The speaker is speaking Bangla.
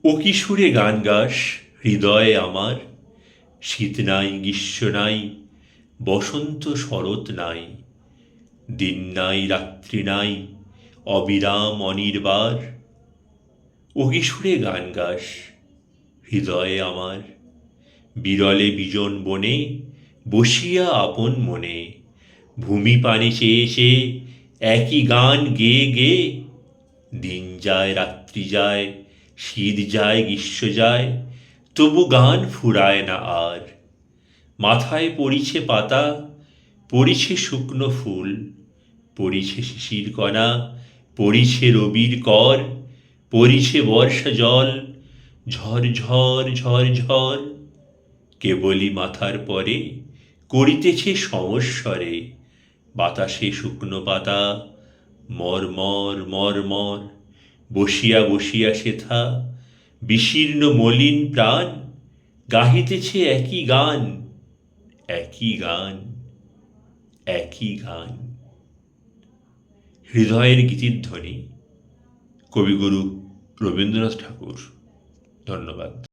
ও কি সুরে গান গাস হৃদয়ে আমার, শীত নাই গ্রীষ্ম নাই, বসন্ত শরৎ নাই, দিন নাই রাত্রি নাই, অবিরাম অনির্বার। ও কি সুরে গান গাস হৃদয়ে আমার, বিরলে বিজন বনে বসিয়া আপন মনে, ভূমি পানে চেয়ে চেয়ে একই গান গেয়ে গেয়ে, দিন যায় রাত্রি যায়, শীত যায় গ্রীষ্ম যায়, তবু গান ফুরায় না আর। মাথায় পড়িছে পাতা, পড়িছে শুকনো ফুল, পড়িছে শিশির কণা, পড়িছে রবির কর, পড়িছে বর্ষা জল, ঝর ঝর ঝর ঝর। কেবলই মাথার পরে করিতেছে সমস্বরে, বাতাসে শুকনো পাতা মর মর মর মর। বসিয়া বসিয়া সেথা বিশীর্ণ মলিন প্রাণ, গাহিতেছে একই গান, একই গান, একই গান। হৃদয়ের গীতিধ্বনি, কবিগুরু রবীন্দ্রনাথ ঠাকুর। ধন্যবাদ।